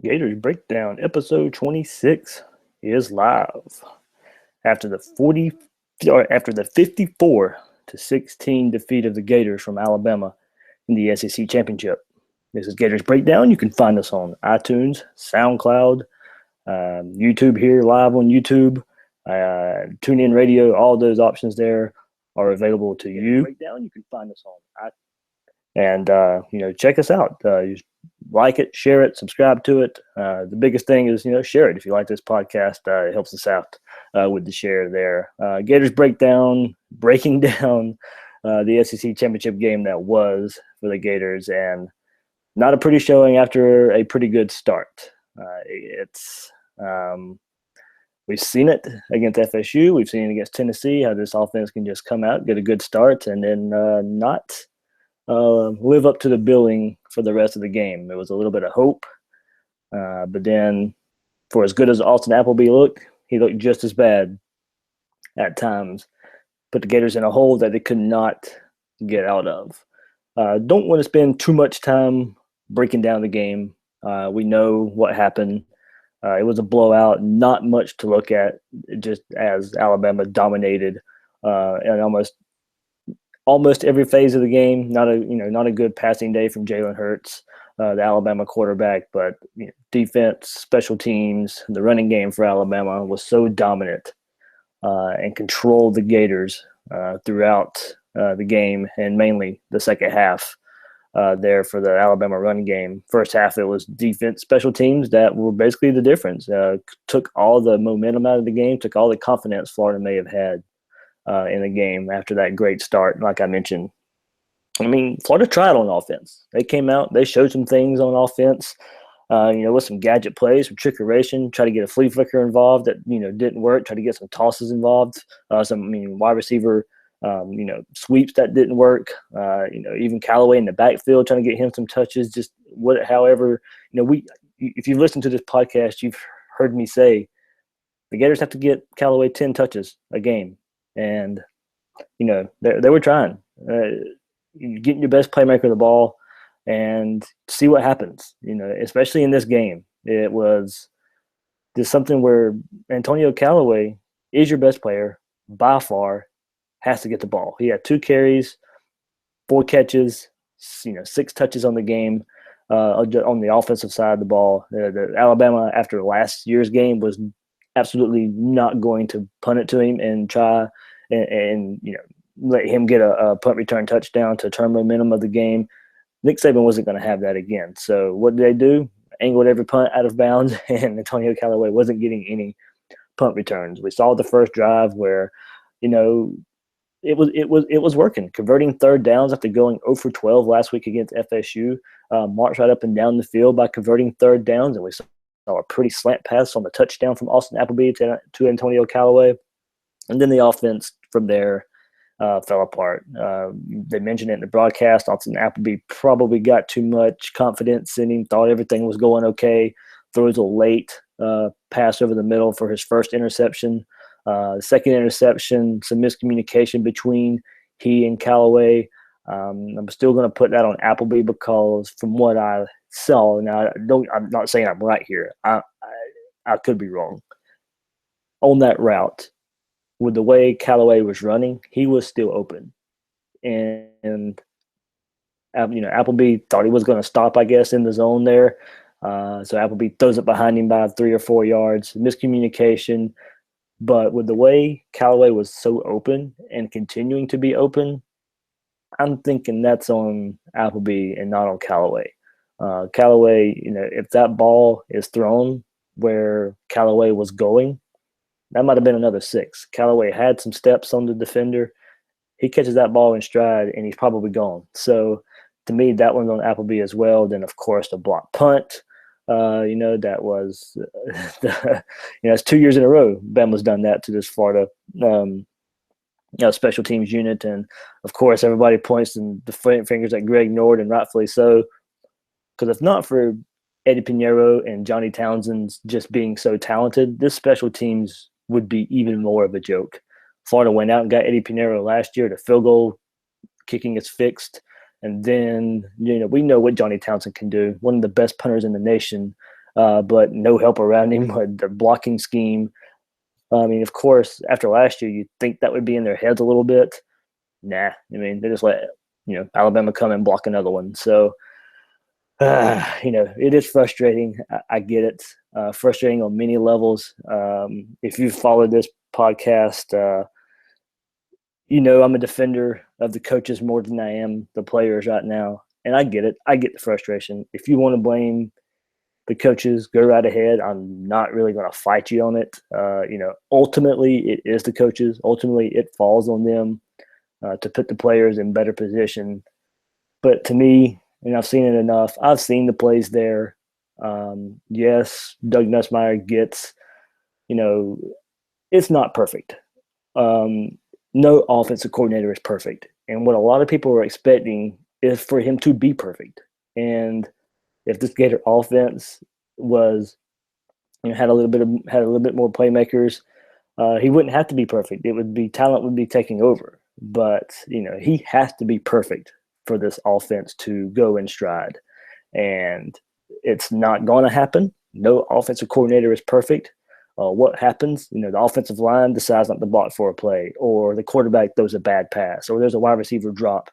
Gators Breakdown, episode 26 is live. After the 40 or after the 54-16 defeat of the Gators from Alabama in the SEC Championship. This is Gators Breakdown. You can find us on iTunes, SoundCloud, YouTube here, live on YouTube, TuneIn Radio. All those options there are available to you. Breakdown. You can find us on iTunes. And check us out. Like it, share it, subscribe to it. The biggest thing is, share it. If you like this podcast, it helps us out with the share there. Gators breaking down the SEC championship game that was for the Gators, and not a pretty showing after a pretty good start. We've seen it against FSU. We've seen it against Tennessee, how this offense can just come out, get a good start, and then not live up to the billing for the rest of the game. There was a little bit of hope, but then for as good as Austin Appleby looked, he looked just as bad at times. Put the Gators in a hole that they could not get out of. Don't want to spend too much time breaking down the game. We know what happened. It was a blowout, not much to look at, just as Alabama dominated and almost every phase of the game. Not a good passing day from Jalen Hurts, the Alabama quarterback, but defense, special teams, the running game for Alabama was so dominant and controlled the Gators throughout the game, and mainly the second half there for the Alabama run game. First half, it was defense, special teams that were basically the difference. Took all the momentum out of the game, took all the confidence Florida may have had in the game after that great start, like I mentioned. I mean, Florida tried on offense. They came out, they showed some things on offense, with some gadget plays, some trickeration, try to get a flea flicker involved that, didn't work, try to get some tosses involved, some wide receiver, sweeps that didn't work, even Callaway in the backfield trying to get him some touches, however, if you've listened to this podcast, you've heard me say the Gators have to get Callaway 10 touches a game. And, they were trying. Getting your best playmaker the ball and see what happens, especially in this game. It was just something where Antonio Callaway is your best player by far, has to get the ball. He had 2 carries, 4 catches, 6 touches on the game on the offensive side of the ball. The Alabama, after last year's game, was absolutely not going to punt it to him and try and let him get a punt return touchdown to turn momentum of the game. Nick Saban wasn't going to have that again. So what did they do? Angled every punt out of bounds, and Antonio Callaway wasn't getting any punt returns. We saw the first drive where, it was working, converting third downs after going 0 for 12 last week against FSU. Marched right up and down the field by converting third downs, and we saw a pretty slant pass on the touchdown from Austin Appleby to Antonio Callaway. And then the offense from there fell apart. They mentioned it in the broadcast. Austin Appleby probably got too much confidence in him, thought everything was going okay, throws a late pass over the middle for his first interception. Second interception, some miscommunication between he and Callaway. I'm still going to put that on Appleby because from what I saw, now I'm not saying I'm right here. I could be wrong. On that route, with the way Callaway was running, he was still open. And Appleby thought he was going to stop, I guess, in the zone there. So Appleby throws it behind him by 3 or 4 yards. Miscommunication. But with the way Callaway was so open and continuing to be open, I'm thinking that's on Appleby and not on Callaway. Callaway, if that ball is thrown where Callaway was going, that might have been another 6. Callaway had some steps on the defender. He catches that ball in stride, and he's probably gone. So, to me, that one's on Appleby as well. Then, of course, the block punt. That was, it's 2 years in a row Bama's done that to this Florida special teams unit. And, of course, everybody points the fingers at Greg Nord, and rightfully so. Because if not for Eddie Pinheiro and Johnny Townsend's just being so talented, this special teams would be even more of a joke. Florida went out and got Eddie Pinheiro last year. The field goal kicking is fixed. And then, we know what Johnny Townsend can do. One of the best punters in the nation. but no help around him. The blocking scheme. I mean, of course, after last year, you'd think that would be in their heads a little bit. Nah, I mean, they just let Alabama come and block another one. So, it is frustrating. I get it. Frustrating on many levels. If you've followed this podcast, I'm a defender of the coaches more than I am the players right now. And I get it. I get the frustration. If you want to blame the coaches, go right ahead. I'm not really going to fight you on it. Ultimately, it is the coaches. Ultimately, it falls on them to put the players in better position. But to me, and I've seen it enough, I've seen the plays there. Yes, Doug Nussmeier gets, it's not perfect. No offensive coordinator is perfect. And what a lot of people are expecting is for him to be perfect. And if this Gator offense was, had a little bit more playmakers, he wouldn't have to be perfect. Talent would be taking over. But he has to be perfect for this offense to go in stride, and it's not going to happen. No offensive coordinator is perfect. What happens? The offensive line decides not to block for a play, or the quarterback throws a bad pass, or there's a wide receiver drop.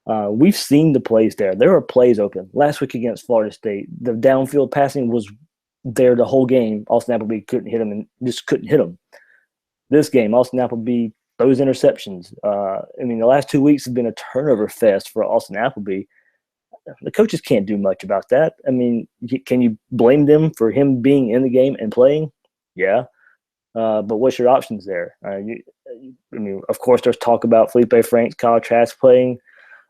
We've seen the plays there. There are plays open. Last week against Florida State, the downfield passing was there the whole game. Austin Appleby couldn't hit him and just couldn't hit him. This game, Austin Appleby those interceptions. The last 2 weeks have been a turnover fest for Austin Appleby. The coaches can't do much about that. I mean, can you blame them for him being in the game and playing? Yeah. But what's your options there? Of course, there's talk about Felipe Franks, Kyle Trask playing.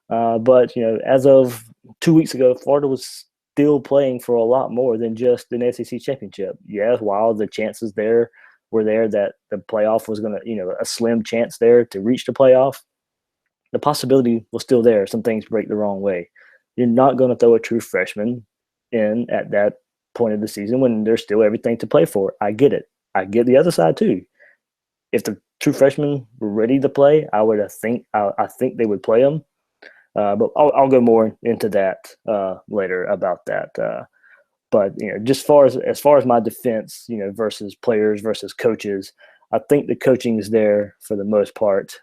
But as of 2 weeks ago, Florida was still playing for a lot more than just an SEC championship. Yeah, while the chances were there that the playoff was going to, a slim chance there to reach the playoff, the possibility was still there. Some things break the wrong way. You're not going to throw a true freshman in at that point of the season when there's still everything to play for. I get it. I get the other side too. If the true freshmen were ready to play, I think they would play them. But I'll go more into that later about that. But just as far as my defense, versus players versus coaches, I think the coaching is there for the most part.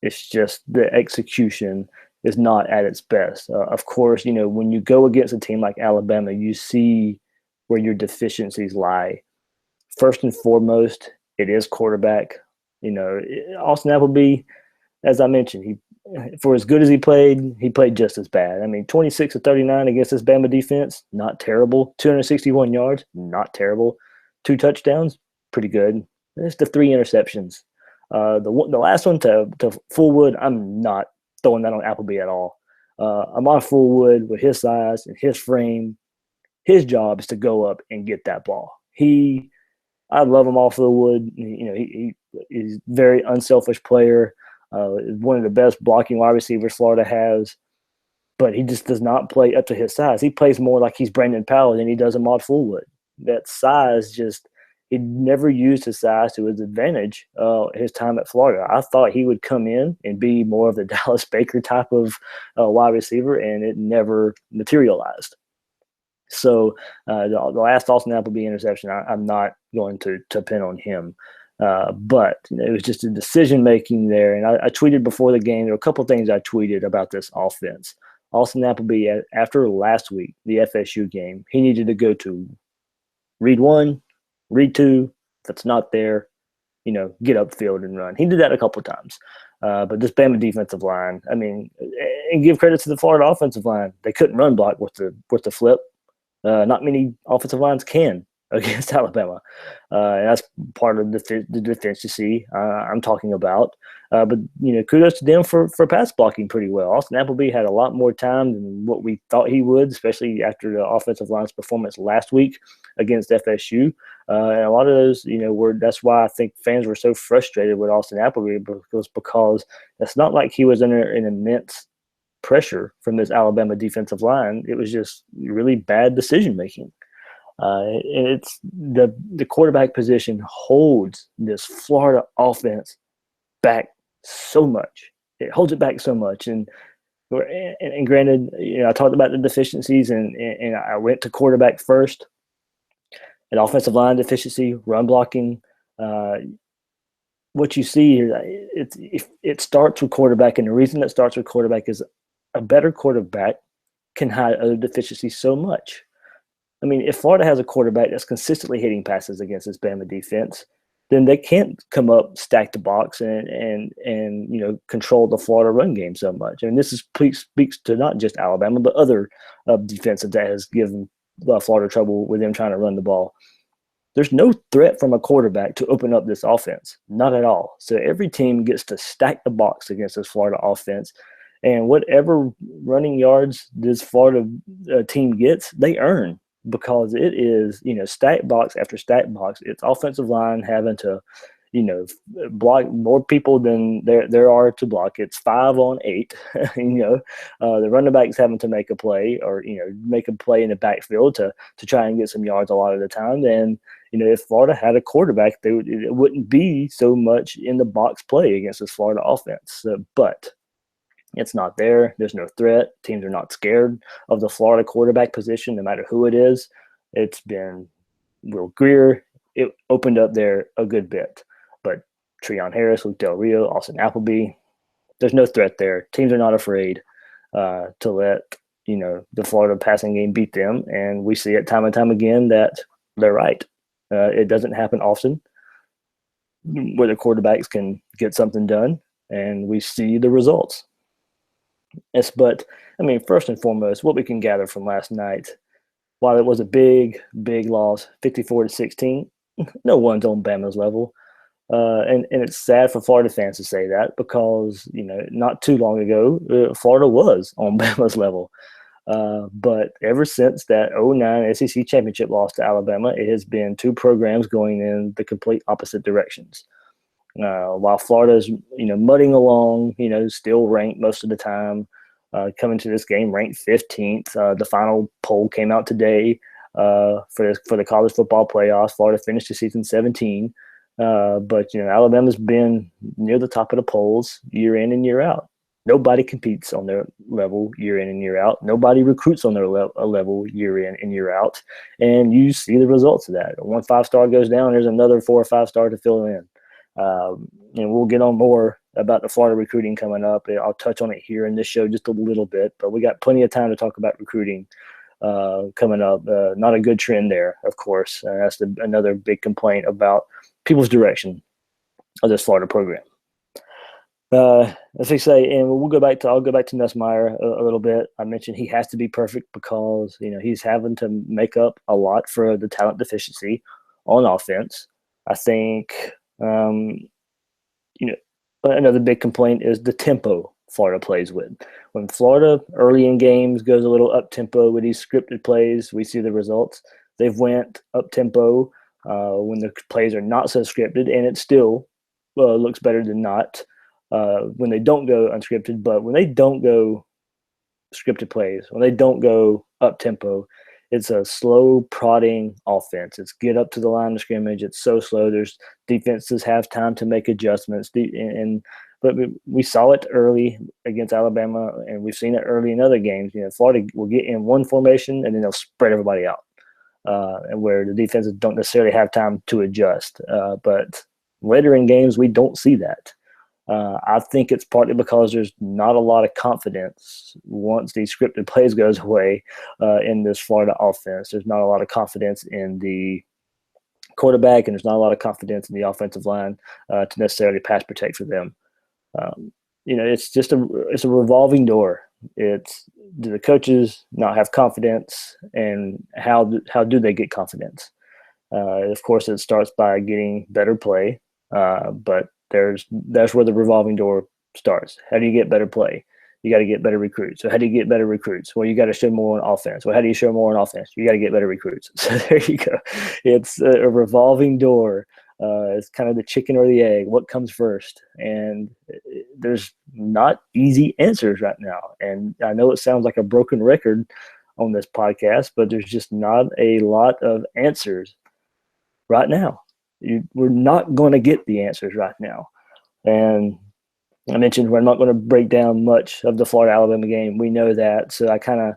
It's just the execution is not at its best. Of course, when you go against a team like Alabama, you see where your deficiencies lie. First and foremost, it is quarterback. Austin Appleby, as I mentioned, for as good as he played just as bad. 26 of 39 against this Bama defense, not terrible. 261 yards, not terrible. 2 touchdowns, pretty good. It's the 3 interceptions. The last one to Fullwood, I'm not throwing that on Appleby at all. I'm on Fullwood with his size and his frame. His job is to go up and get that ball. I love him off Fullwood. He's a very unselfish player. One of the best blocking wide receivers Florida has, but he just does not play up to his size. He plays more like he's Brandon Powell than he does Ahmad Fullwood. That size he never used his size to his advantage his time at Florida. I thought he would come in and be more of the Dallas Baker type of wide receiver, and it never materialized. So the last Austin Appleby interception, I'm not going to pin on him. But it was just a decision-making there. And I tweeted before the game, there were a couple of things I tweeted about this offense. Austin Appleby, after last week, the FSU game, he needed to go to read 1, read 2. If it's not there, get upfield and run. He did that a couple of times. But this Bama defensive line, and give credit to the Florida offensive line. They couldn't run block with the flip. Not many offensive lines can against Alabama. And that's part of the defense you see I'm talking about. But, kudos to them for pass blocking pretty well. Austin Appleby had a lot more time than what we thought he would, especially after the offensive line's performance last week against FSU. And a lot of those, that's why I think fans were so frustrated with Austin Appleby because it's not like he was under an immense pressure from this Alabama defensive line. It was just really bad decision making. And it's the quarterback position holds this Florida offense back so much. It holds it back so much. And And granted, I talked about the deficiencies, and I went to quarterback first. An offensive line deficiency, run blocking. Uh, what you see here, it starts with quarterback, and the reason it starts with quarterback is a better quarterback can hide other deficiencies so much. I mean, if Florida has a quarterback that's consistently hitting passes against this Bama defense, then they can't come up, stack the box, and control the Florida run game so much. And this speaks to not just Alabama, but other defenses that has given Florida trouble with them trying to run the ball. There's no threat from a quarterback to open up this offense, not at all. So every team gets to stack the box against this Florida offense, and whatever running yards this Florida team gets, they earn, because it is, stack box after stack box. It's offensive line having to, block more people than there are to block. It's 5-on-8. The running back's having to make a play, or make a play in the backfield to try and get some yards a lot of the time. And if Florida had a quarterback, it wouldn't be so much in the box play against this Florida offense. But it's not there. There's no threat. Teams are not scared of the Florida quarterback position, no matter who it is. It's been Will Greer. It opened up there a good bit. But Treon Harris, Luke Del Rio, Austin Appleby, there's no threat there. Teams are not afraid to let the Florida passing game beat them. And we see it time and time again that they're right. It doesn't happen often where the quarterbacks can get something done, and we see the results. But I mean, first and foremost, what we can gather from last night, while it was a big, big loss, 54-16, no one's on Bama's level. And it's sad for Florida fans to say that, because, not too long ago, Florida was on Bama's level. But ever since that 2009 SEC championship loss to Alabama, it has been two programs going in the complete opposite directions. While Florida's, mudding along, still ranked most of the time, coming to this game ranked 15th. The final poll came out today for the college football playoffs. Florida finished the season 17. But Alabama's been near the top of the polls year in and year out. Nobody competes on their level year in and year out. Nobody recruits on their level year in and year out. And you see the results of that. One 5-star goes down, there's another 4 or 5-star to fill in. And we'll get on more about the Florida recruiting coming up. I'll touch on it here in this show just a little bit, but we got plenty of time to talk about recruiting coming up. Not a good trend there, of course. That's another big complaint about people's direction of this Florida program. As they say, and I'll go back to Nussmeier a little bit. I mentioned he has to be perfect because he's having to make up a lot for the talent deficiency on offense. I think another big complaint is the tempo Florida plays with. When Florida early in games goes a little up tempo with these scripted plays, we see the results. They've went up tempo when the plays are not so scripted, and it still looks better than not when they don't go unscripted. But when they don't go scripted plays, when they don't go up tempo, it's a slow prodding offense. It's get up to the line of scrimmage. It's so slow. There's defenses have time to make adjustments. But we saw it early against Alabama, and we've seen it early in other games. Florida will get in one formation, and then they'll spread everybody out, and where the defenses don't necessarily have time to adjust. But later in games, we don't see that. I think it's partly because there's not a lot of confidence once these scripted plays goes away in this Florida offense. There's not a lot of confidence in the quarterback, and there's not a lot of confidence in the offensive line to necessarily pass protect for them. It's just it's a revolving door. Do the coaches not have confidence, and how do they get confidence? Of course, it starts by getting better play, but that's where the revolving door starts. How do you get better play? You got to get better recruits. So how do you get better recruits? Well, you got to show more on offense. Well, how do you show more on offense? You got to get better recruits. So there you go. It's a revolving door. It's kind of the chicken or the egg. What comes first? And there's not easy answers right now. And I know it sounds like a broken record on this podcast, but there's just not a lot of answers right now. We're not going to get the answers right now. And I mentioned we're not going to break down much of the Florida-Alabama game. We know that. So I kind of,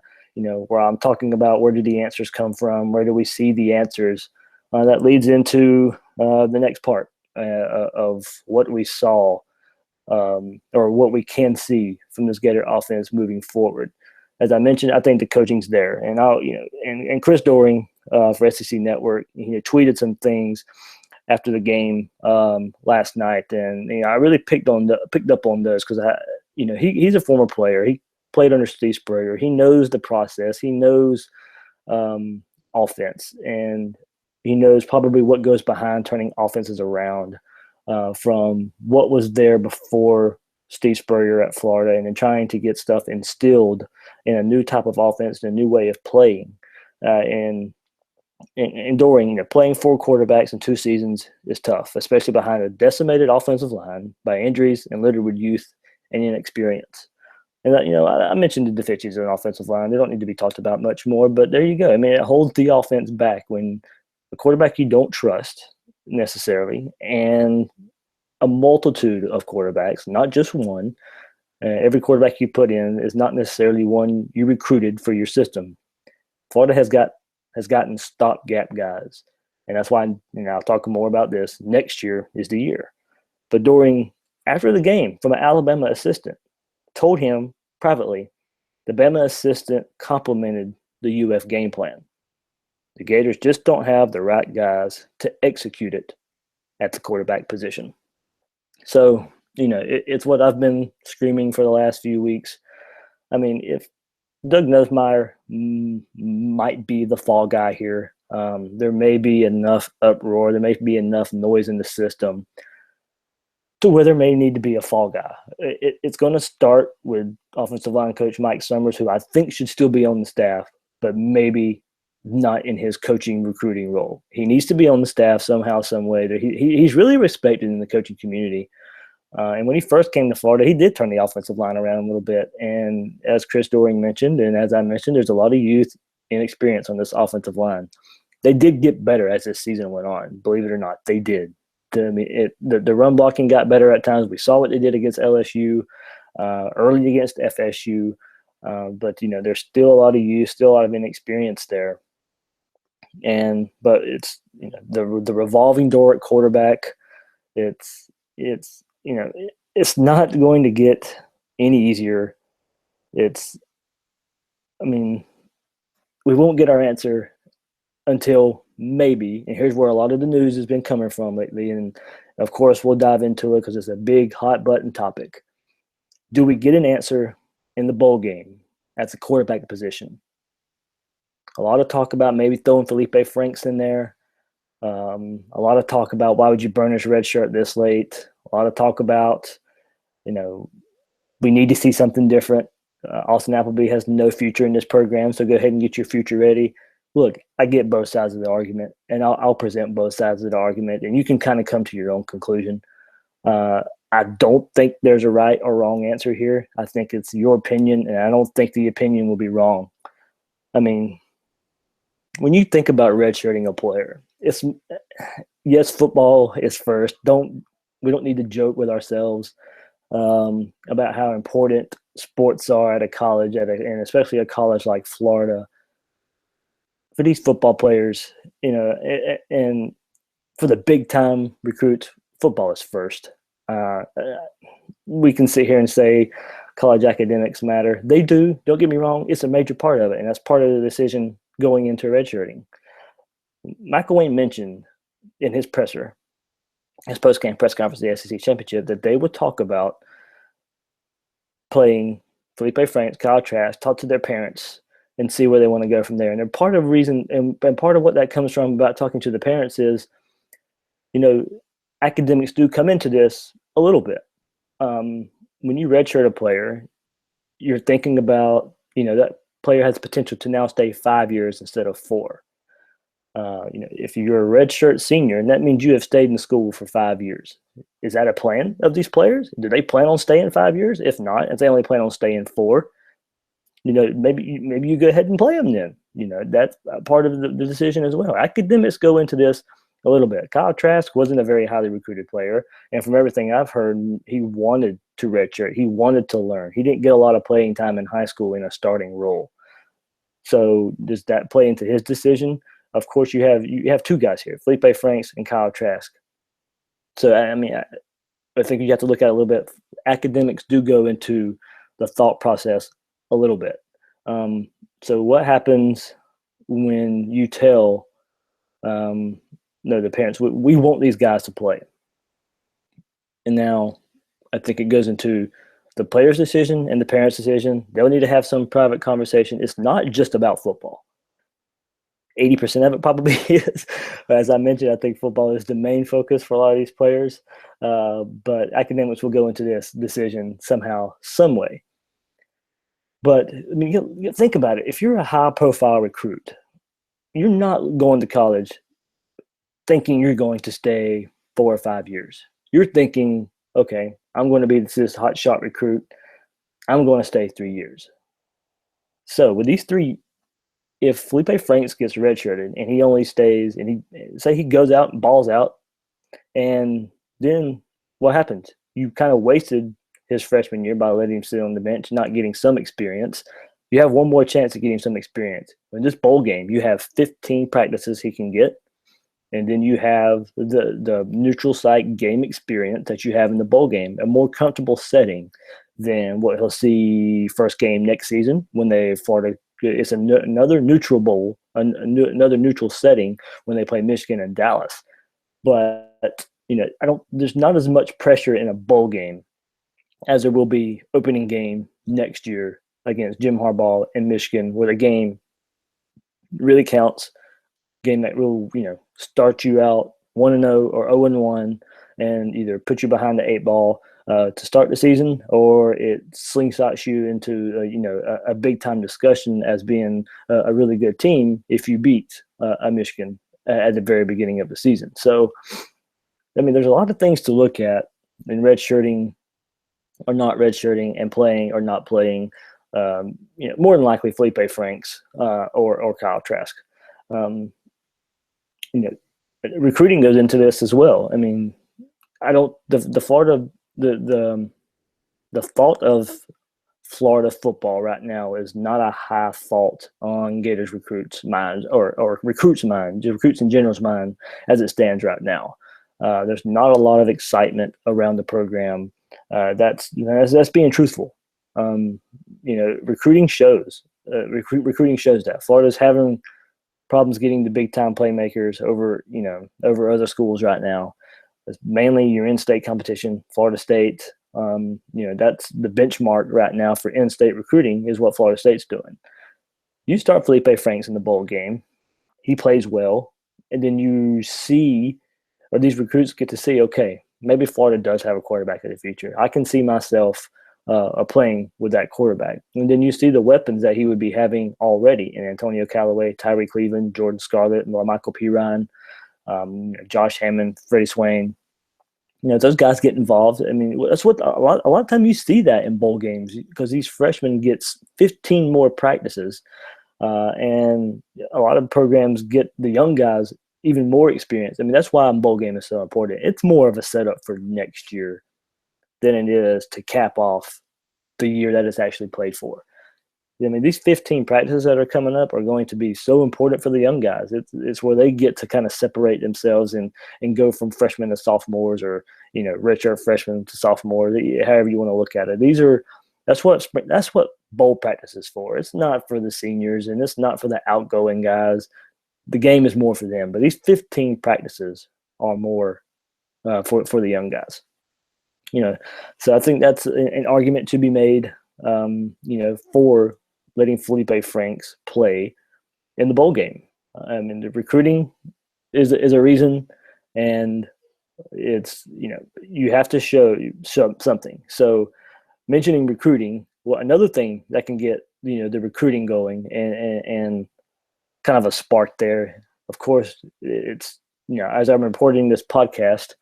where I'm talking about where do the answers come from, where do we see the answers, that leads into the next part of what we saw or what we can see from this Gator offense moving forward. As I mentioned, I think the coaching's there, and and Chris Doering for SEC Network, tweeted some things after the game last night, and I really picked up on those because he's a former player. He played under Steve Spurrier. He knows the process. He knows offense, and he knows probably what goes behind turning offenses around from what was there before Steve Spurrier at Florida, and then trying to get stuff instilled in a new type of offense and a new way of playing. And Doering, playing 4 quarterbacks in 2 seasons is tough, especially behind a decimated offensive line by injuries and littered with youth and inexperience. And I mentioned the deficiencies in an offensive line. They don't need to be talked about much more, but there you go. I mean, it holds the offense back when a quarterback you don't trust necessarily, and a multitude of quarterbacks, not just one. Every quarterback you put in is not necessarily one you recruited for your system. Florida has gotten stopgap guys, and that's why I'll talk more about this. Next year is the year. But after the game, from an Alabama assistant, told him privately, the Bama assistant complimented the UF game plan. The Gators just don't have the right guys to execute it at the quarterback position. So, it's what I've been screaming for the last few weeks. I mean, if Doug Nussmeier might be the fall guy here, there may be enough uproar, there may be enough noise in the system to where there may need to be a fall guy. It's going to start with offensive line coach Mike Summers, who I think should still be on the staff, but maybe not in his coaching recruiting role. He needs to be on the staff somehow, some way. He's really respected in the coaching community. And when he first came to Florida, he did turn the offensive line around a little bit. And as Chris Doering mentioned, and as I mentioned, there's a lot of youth and experience on this offensive line. They did get better as this season went on. Believe it or not, they did. The run blocking got better at times. We saw what they did against LSU, early against FSU. But there's still a lot of youth, still a lot of inexperience there. But it's the revolving door at quarterback. It's not going to get any easier. We won't get our answer until maybe, and here's where a lot of the news has been coming from lately, and of course we'll dive into it because it's a big hot button topic. Do we get an answer in the bowl game at the quarterback position? A lot of talk about maybe throwing Felipe Franks in there. A lot of talk about why would you burn his red shirt this late. A lot of talk about, we need to see something different. Austin Appleby has no future in this program, so go ahead and get your future ready. Look, I get both sides of the argument, and I'll present both sides of the argument, and you can kind of come to your own conclusion. I don't think there's a right or wrong answer here. I think it's your opinion, and I don't think the opinion will be wrong. I mean, when you think about redshirting a player, yes, football is first. We don't need to joke with ourselves about how important sports are at a college, and especially a college like Florida. For these football players, and for the big time recruits, football is first. We can sit here and say college academics matter. They do. Don't get me wrong. It's a major part of it, and that's part of the decision going into redshirting. Michael Wayne mentioned in his post-game press conference at the SEC Championship, that they would talk about playing Felipe Franks, Kyle Trask, talk to their parents, and see where they want to go from there. And part of the reason, and part of what that comes from about talking to the parents is, academics do come into this a little bit. When you redshirt a player, you're thinking about, that player has potential to now stay 5 years instead of 4. If you're a redshirt senior, and that means you have stayed in school for 5 years. Is that a plan of these players? Do they plan on staying 5 years? If not, if they only plan on staying 4, maybe you go ahead and play them then. That's part of the decision as well. Academics go into this a little bit. Kyle Trask wasn't a very highly recruited player, and from everything I've heard, he wanted to redshirt. He wanted to learn. He didn't get a lot of playing time in high school in a starting role. So does that play into his decision? Of course, you have two guys here, Felipe Franks and Kyle Trask. So I mean, I think you have to look at it a little bit. Academics do go into the thought process a little bit. So what happens when you tell the parents, we want these guys to play? And now I think it goes into the player's decision and the parents' decision. They'll need to have some private conversation. It's not just about football. 80% of it probably is. As I mentioned, I think football is the main focus for a lot of these players. But academics will go into this decision somehow, some way. But I mean, you think about it. If you're a high-profile recruit, you're not going to college thinking you're going to stay 4 or 5 years. You're thinking, okay, I'm going to be this hot shot recruit. I'm going to stay 3 years. So with these three, if Felipe Franks gets redshirted and he only stays, and he goes out and balls out, and then what happens? You kind of wasted his freshman year by letting him sit on the bench, not getting some experience. You have one more chance of getting some experience. In this bowl game, you have 15 practices he can get, and then you have the neutral site game experience that you have in the bowl game, a more comfortable setting than what he'll see first game next season when Florida. It's another neutral bowl, another neutral setting when they play Michigan and Dallas. But there's not as much pressure in a bowl game as there will be opening game next year against Jim Harbaugh and Michigan, where the game really counts. Game that will start you out 1-0 or 0-1 and either put you behind the 8 ball to start the season, or it slingshots you into a big time discussion as being a really good team if you beat a Michigan at the very beginning of the season. So, I mean, there's a lot of things to look at in redshirting or not redshirting and playing or not playing. More than likely Felipe Franks or Kyle Trask. Recruiting goes into this as well. I mean, the fault of Florida football right now is not a high fault on Gators recruits' minds or recruits' minds, recruits in general's mind as it stands right now. There's not a lot of excitement around the program. That's being truthful. Recruiting shows. Recruiting shows that Florida's having problems getting the big time playmakers over other schools right now. It's mainly your in-state competition. Florida State, that's the benchmark right now for in-state recruiting is what Florida State's doing. You start Felipe Franks in the bowl game, he plays well, and then you see, or these recruits get to see, okay, maybe Florida does have a quarterback of the future. I can see myself playing with that quarterback. And then you see the weapons that he would be having already in Antonio Callaway, Tyree Cleveland, Jordan Scarlett, Michael Pirine, Josh Hammond, Freddie Swain. Those guys get involved. I mean, that's what a lot of time you see that in bowl games because these freshmen gets 15 more practices, and a lot of programs get the young guys even more experience. I mean, that's why a bowl game is so important. It's more of a setup for next year than it is to cap off the year that it's actually played for. I mean, these 15 practices that are coming up are going to be so important for the young guys. It's where they get to kind of separate themselves and go from freshmen to sophomores, or redshirt freshmen to sophomores, however you want to look at it. That's what bowl practice is for. It's not for the seniors, and it's not for the outgoing guys. The game is more for them. But these 15 practices are more for the young guys. So I think that's an argument to be made. For letting Felipe Franks play in the bowl game. I mean, the recruiting is a reason, and it's you have to show something. So mentioning recruiting, well, another thing that can get the recruiting going and kind of a spark there. Of course, it's as I'm reporting this podcast,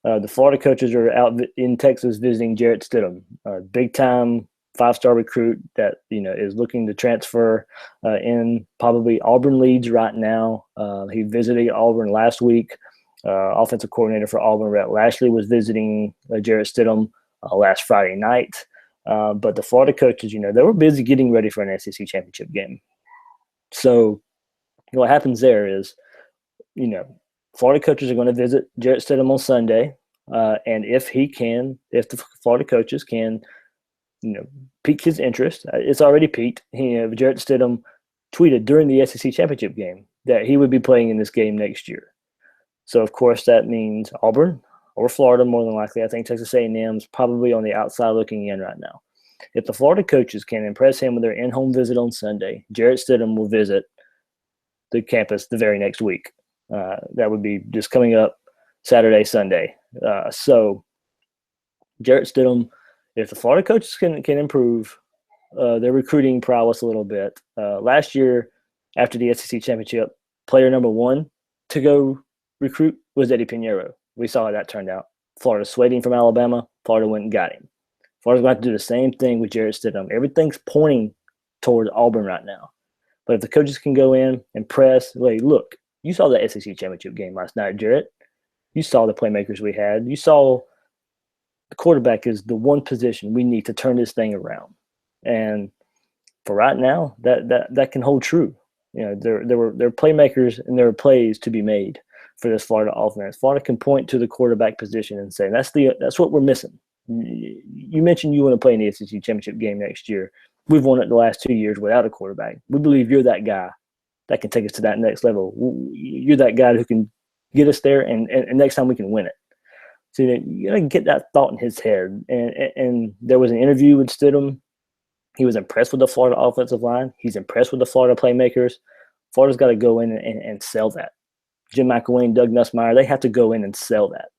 the Florida coaches are out in Texas visiting Jarrett Stidham, a big time 5-star recruit that is looking to transfer in probably Auburn leads right now. He visited Auburn last week. Offensive coordinator for Auburn, Rhett Lashley, was visiting Jarrett Stidham last Friday night. But the Florida coaches, they were busy getting ready for an SEC championship game. So what happens there is, Florida coaches are going to visit Jarrett Stidham on Sunday. And if the Florida coaches can, pique his interest, it's already piqued. Jarrett Stidham tweeted during the SEC championship game that he would be playing in this game next year. So, of course, that means Auburn or Florida, more than likely. I think Texas A&M is probably on the outside looking in right now. If the Florida coaches can impress him with their in-home visit on Sunday, Jarrett Stidham will visit the campus the very next week. That would be just coming up Saturday, Sunday. So Jarrett Stidham, if the Florida coaches can improve their recruiting prowess a little bit. Last year, after the SEC championship, player number one to go recruit was Eddie Pinheiro. We saw how that turned out. Florida swayed him from Alabama. Florida went and got him. Florida's going to have to do the same thing with Jarrett Stidham. Everything's pointing towards Auburn right now. But if the coaches can go in and press, look, you saw the SEC championship game last night, Jarrett. You saw the playmakers we had. You saw the quarterback is the one position we need to turn this thing around. And for right now, that can hold true. There are playmakers and there are plays to be made for this Florida offense. Florida can point to the quarterback position and say, that's what we're missing. You mentioned you want to play in the SEC championship game next year. We've won it the last 2 years without a quarterback. We believe you're that guy that can take us to that next level. You're that guy who can get us there, and next time we can win it. So you got to get that thought in his head. And there was an interview with Stidham. He was impressed with the Florida offensive line. He's impressed with the Florida playmakers. Florida's got to go in and sell that. Jim McElwain, Doug Nussmeier, they have to go in and sell that.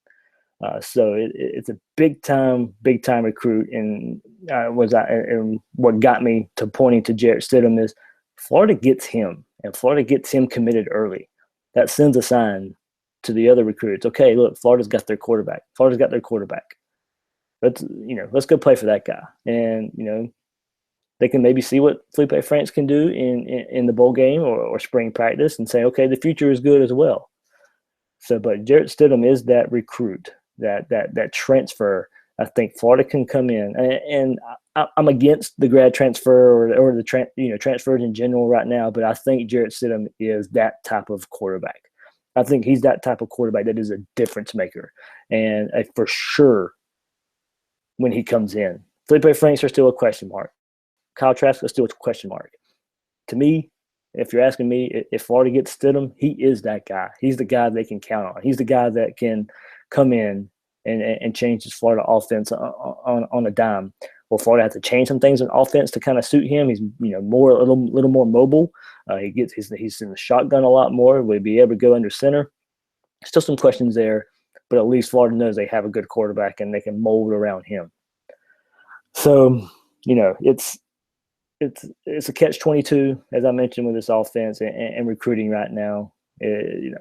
So it's a big time recruit. And what got me to pointing to Jarrett Stidham is Florida gets him, and Florida gets him committed early. That sends a sign to the other recruits. Okay, look, Florida's got their quarterback. Let's go play for that guy. And they can maybe see what Felipe Franks can do in the bowl game or spring practice and say, okay, the future is good as well. So, but Jarrett Stidham is that recruit, that transfer. I think Florida can come in, and I'm against the grad transfer or the transfers in general right now. But I think Jarrett Stidham is that type of quarterback. I think he's that type of quarterback that is a difference maker, and for sure when he comes in, Felipe Franks are still a question mark. Kyle Trask is still a question mark. To me, if you're asking me, if Florida gets Stidham, he is that guy. He's the guy they can count on. He's the guy that can come in and change his Florida offense on a dime. Well, Florida has to change some things in offense to kind of suit him. He's a little more mobile. He's in the shotgun a lot more. Will he be able to go under center? Still some questions there, but at least Florida knows they have a good quarterback and they can mold around him. So it's a catch-22, as I mentioned, with this offense and recruiting right now. You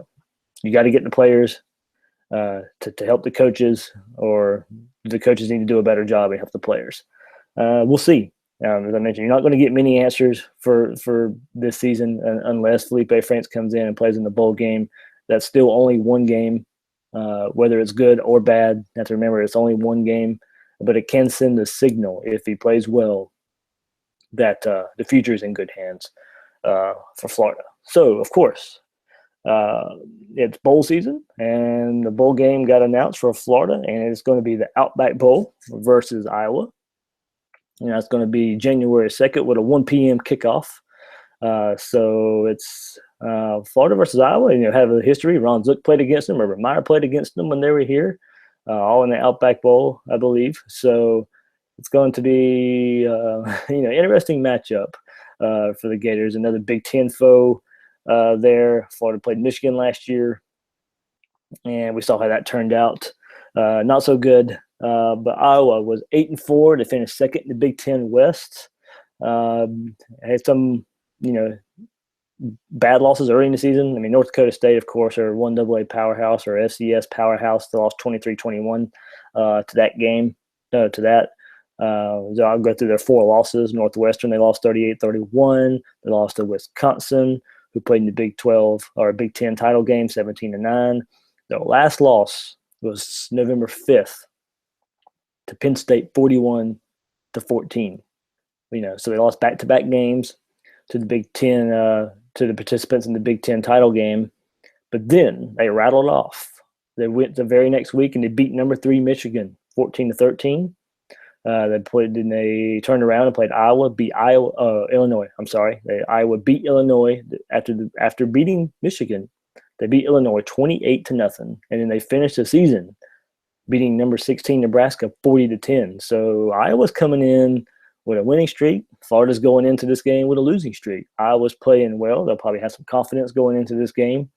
got to get the players to help the coaches, or the coaches need to do a better job and help the players. We'll see. As I mentioned, you're not going to get many answers for this season unless Felipe Franks comes in and plays in the bowl game. That's still only one game, whether it's good or bad. You have to remember it's only one game, but it can send a signal if he plays well that the future is in good hands for Florida. So, of course, it's bowl season, and the bowl game got announced for Florida, and it's going to be the Outback Bowl versus Iowa. It's going to be January 2nd with a 1 p.m. kickoff. So it's Florida versus Iowa. Have a history. Ron Zook played against them. Urban Meyer played against them when they were here, all in the Outback Bowl, I believe. So it's going to be interesting matchup for the Gators. Another Big Ten foe there. Florida played Michigan last year, and we saw how that turned out. Not so good. But Iowa was 8-4 to finish second in the Big Ten West. Had some, bad losses early in the season. I mean, North Dakota State, of course, are 1AA powerhouse or FCS powerhouse. They lost 23-21 to that game. So I'll go through their four losses. Northwestern, they lost 38-31. They lost to Wisconsin, who played in the Big 12 or Big 10 title game, 17-9. Their last loss was November 5th to Penn State 41-14. So they lost back-to-back games to the Big Ten, to the participants in the Big Ten title game. But then they rattled off. They went the very next week and they beat number 3 Michigan 14-13. Then they turned around and played Illinois. I'm sorry. Iowa beat Illinois after beating Michigan. They beat Illinois 28-0, and then they finished the season beating number 16 Nebraska 40-10. So Iowa's coming in with a winning streak. Florida's going into this game with a losing streak. Iowa's playing well. They'll probably have some confidence going into this game.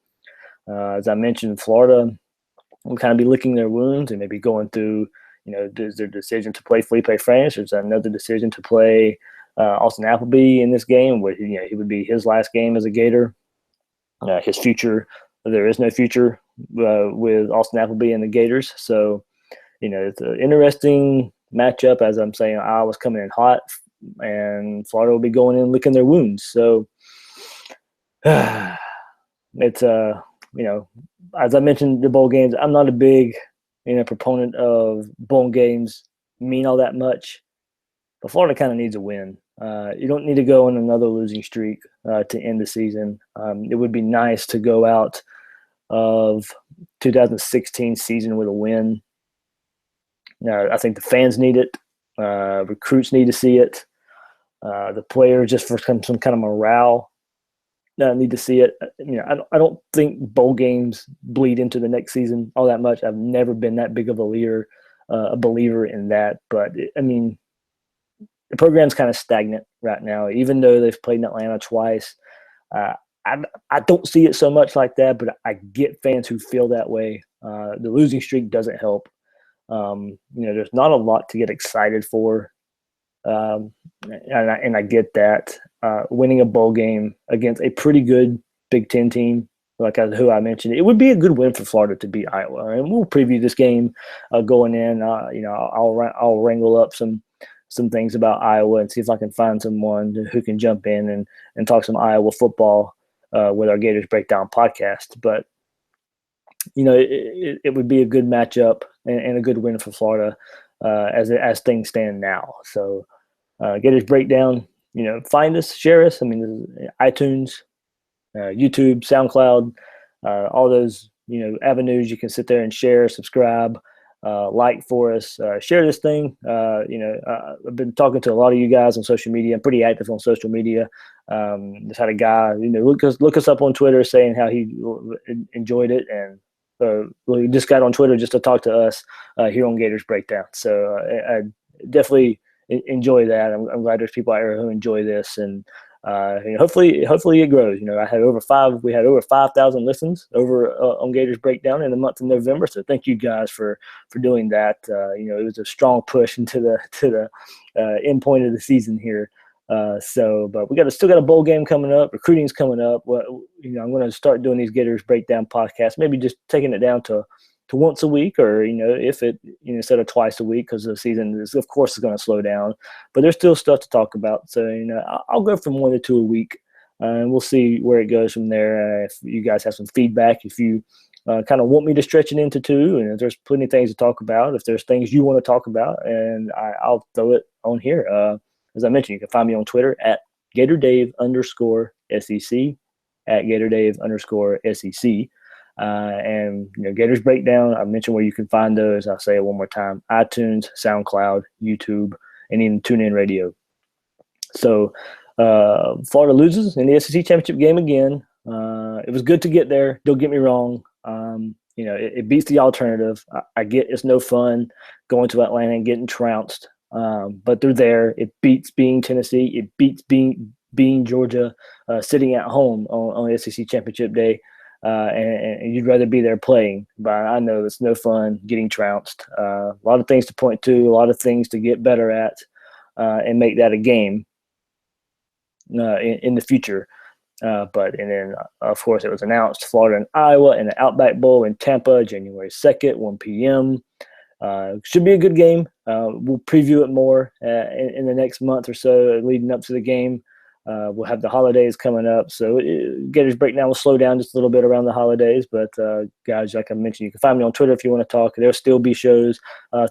As I mentioned, Florida will kind of be licking their wounds and maybe going through, there's their decision to play Felipe Franks. There's another decision to play Austin Appleby in this game, where he would be his last game as a Gator. His future, there is no future with Austin Appleby and the Gators. So, it's an interesting matchup. As I'm saying, Iowa's coming in hot, and Florida will be going in licking their wounds. So, it's as I mentioned, the bowl games, I'm not a big proponent of bowl games mean all that much, but Florida kind of needs a win. You don't need to go on another losing streak to end the season. It would be nice to go out of 2016 season with a win. I think the fans need it. Recruits need to see it. The players, just for some kind of morale, need to see it. I don't think bowl games bleed into the next season all that much. I've never been that big of a believer in that. But the program's kind of stagnant right now, even though they've played in Atlanta twice. I don't see it so much like that, but I get fans who feel that way. The losing streak doesn't help. There's not a lot to get excited for. And I get that. Winning a bowl game against a pretty good Big Ten team, who I mentioned, it would be a good win for Florida to beat Iowa. And we'll preview this game going in. I'll wrangle up some things about Iowa and see if I can find someone who can jump in and talk some Iowa football with our Gators Breakdown podcast. But it would be a good matchup and a good win for Florida as things stand now. So Gators Breakdown, find us, share us. iTunes, YouTube, SoundCloud, all those avenues you can sit there and share, subscribe, like for us, share this thing. I've been talking to a lot of you guys on social media. I'm pretty active on social media. Just had a guy, look us up on Twitter saying how he enjoyed it, and we just got on Twitter just to talk to us here on Gators Breakdown. So I definitely enjoy that. I'm glad there's people out here who enjoy this, and hopefully it grows. We had over 5,000 listens over on Gators Breakdown in the month of November. So thank you guys for doing that. It was a strong push into the end point of the season here. But we still got a bowl game coming up. Recruiting's coming up. I'm going to start doing these Gators Breakdown podcasts, maybe just taking it down to once a week, or if it instead of twice a week, because the season is going to slow down. But there's still stuff to talk about. So I'll go from 1 to 2 a week, and we'll see where it goes from there. If you guys have some feedback, if you kind of want me to stretch it into 2, and if there's plenty of things to talk about, if there's things you want to talk about, and I'll throw it on here. As I mentioned, you can find me on Twitter at GatorDave_SEC, at GatorDave_SEC. And Gators Breakdown, I mentioned where you can find those. I'll say it one more time: iTunes, SoundCloud, YouTube, and even TuneIn Radio. So Florida loses in the SEC championship game again. It was good to get there. Don't get me wrong. It beats the alternative. I get it's no fun going to Atlanta and getting trounced, but they're there. It beats being Tennessee. It beats being Georgia, sitting at home on SEC championship day. And you'd rather be there playing, but I know it's no fun getting trounced. A lot of things to point to, a lot of things to get better at, and make that a game in the future. And then, of course, it was announced Florida and Iowa in the Outback Bowl in Tampa, January 2nd, 1 p.m. Should be a good game. We'll preview it more in the next month or so leading up to the game. We'll have the holidays coming up, so Gators Breakdown will slow down just a little bit around the holidays. But guys, like I mentioned, you can find me on Twitter if you want to talk. There'll still be shows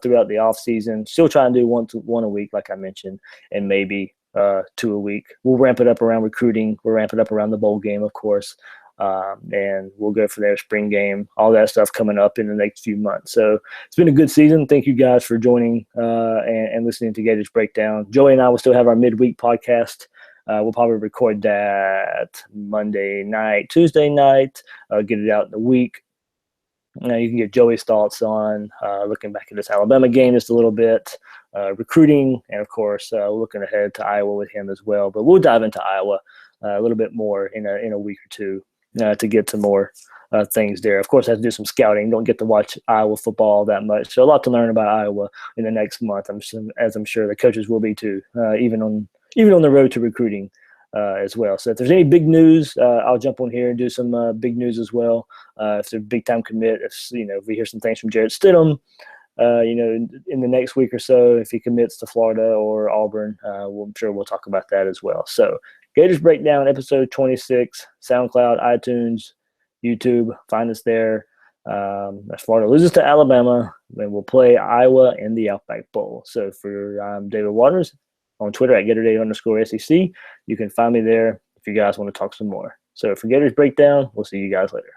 throughout the off season. Still trying to do one a week, like I mentioned, and maybe 2 a week. We'll ramp it up around recruiting. We'll ramp it up around the bowl game, of course. And we'll go for their spring game, all that stuff coming up in the next few months. So it's been a good season. Thank you guys for joining and listening to Gators Breakdown. Joey and I will still have our midweek podcast. We'll probably record that Monday night, Tuesday night, get it out in the week. You can get Joey's thoughts on looking back at this Alabama game just a little bit, recruiting, and of course looking ahead to Iowa with him as well. But we'll dive into Iowa a little bit more in a week or two to get some more things there. Of course, I have to do some scouting. Don't get to watch Iowa football that much, so a lot to learn about Iowa in the next month. As I'm sure the coaches will be too, even on the road to recruiting as well. So if there's any big news, I'll jump on here and do some big news as well. If there's a big time commit, if we hear some things from Jarrett Stidham, in the next week or so, if he commits to Florida or Auburn, I'm sure we'll talk about that as well. So Gators Breakdown, episode 26, SoundCloud, iTunes, YouTube. Find us there. As Florida loses to Alabama, then we'll play Iowa in the Outback Bowl. So for David Waters on Twitter at @GatorDay_SEC, you can find me there if you guys want to talk some more. So for Gators Breakdown, we'll see you guys later.